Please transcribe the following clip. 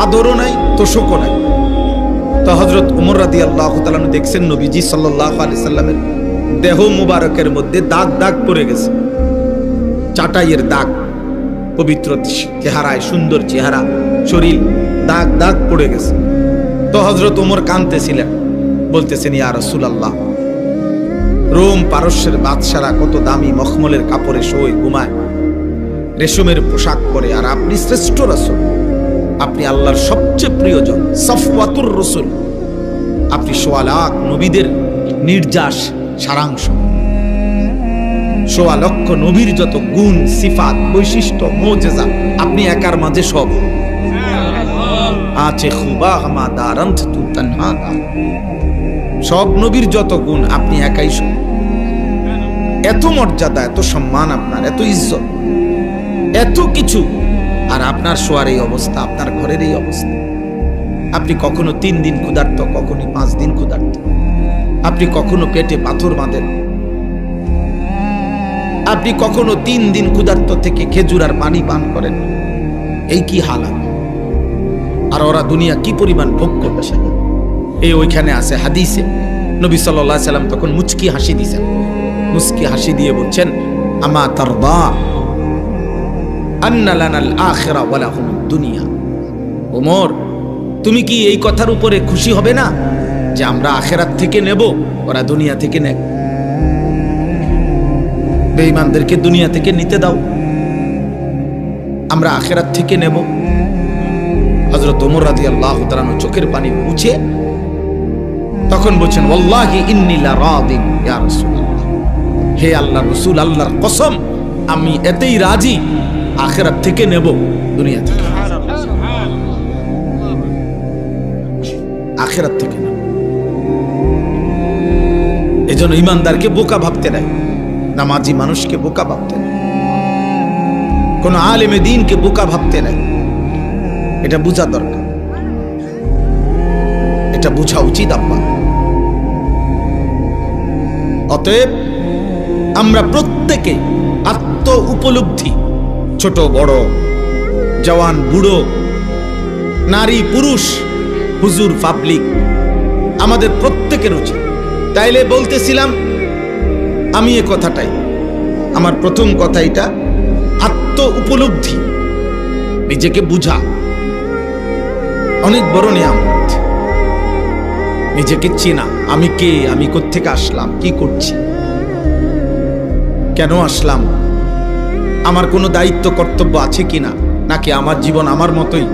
আদরও নাই, তোষকও নাই। তো হযরত ওমর রাদিয়াল্লাহু তাআলা দেখছেন নবীজি সাল্লাল্লাহু আলাইহি সাল্লামের দেহ মুবারকের মধ্যে দাগ দাগ পড়ে গেছে, চাটাইয়ের দাগ, পবিত্র চেহারায়, সুন্দর চেহারা, শরীর দাগ দাগ পড়ে গেছে। তো হযরত ওমর কাঁদতেছিলেন, বলতেছেন ইয়া রাসূলুল্লাহ, রোম পারস্যের বাদশারা কত দামি মখমলের কাপড়ে শোয়, ঘুমায়, রেশমের পোশাক পরে, আর আপনি শ্রেষ্ঠ রাসূল, আপনি আল্লাহর সবচেয়ে প্রিয়জন, সফওয়াতুর রাসূল, আপনি সোয়া লাখ নবীদের নির্যাস সারাংশ, সোয়া লক্ষ নবীর যত গুণ, সিফাত, বৈশিষ্ট্য, মুজিজা আপনি একার মাঝে সব আছে। খুবা হামা দারান্ত তু তানহা, সব নবীর যত গুণ আপনি একাই সব। এত মর্যাদা, এত সম্মান আপনার, এত ইজ্জত, এত কিছু, আর আপনার শোয়ার এই অবস্থা, আপনার ঘরের এই অবস্থা। আপনি কখনো 3 দিন ক্ষুধার্ত, কখনো 5 দিন ক্ষুধার্ত, আপনি কখনো পেটে পাথর বাঁধেন, আপনি কখনো 3 দিন ক্ষুধার্ত থেকে খেজুর আর পানি পান করেন। এই কি হালাত! আর ওরা দুনিয়া কি পরিমাণ ভোগ করবে সেটা এই ওইখানে আছে হাদিসে। নবী সাল্লাল্লাহু আলাইহি সাল্লাম তখন মুচকি হাসি দিয়েছেন, মুচকি হাসি দিয়ে বলছেন, আমা তারদা আন্না লানাল আখিরা ওয়া লাহুমুদ দুনিয়া। ওমর, তুমি কি এই কথার উপরে খুশি হবে না যে আমরা আখিরাত থেকে নেব, ওরা দুনিয়া থেকে নেয়? বেঈমানদেরকে দুনিয়া থেকে নিতে দাও, আমরা আখিরাত থেকে নেব। হযরত ওমর রাদিয়াল্লাহু তাআলা চোখের পানি মুছে তখন বলছেন, ওয়াল্লাহি ইন্নী লা রাদিন ইয়া রাসূলুল্লাহ, হে আল্লাহর রাসূল, আল্লাহর কসম আমি এতেই রাজি, আখিরাত থেকে নেব, দুনিয়া থেকে, আখিরাত থেকে নেব। এজন্য ইমানদারকে বোকা ভাবতে নাই, নামাজি মানুষকে বোকা ভাবতে নাই, কোন আলেমে দ্বীনকে বোকা ভাবতে নাই। এটা বোঝা দরকার, এটা বোঝা উচিত আব্বা। অতএব আমরা প্রত্যেকে আত্ম উপলব্ধি, ছোট বড়, জওয়ান বুড়ো, নারী পুরুষ, হুজুর পাবলিক, আমাদের প্রত্যেকের উচিত। তাইলে বলতেছিলাম আমি এ কথাটাই, আমার প্রথম কথা এটা, আত্ম উপলব্ধি, নিজেকে বুঝা অনেক বড় নিয়ামত। নিজেকে চেনা, আমি কে, আমি কোত্থেকে আসলাম, কি করছি, কেন আসলাম, আমার কোনো দায়িত্ব কর্তব্য আছে কিনা, নাকি আমার জীবন আমার মতোই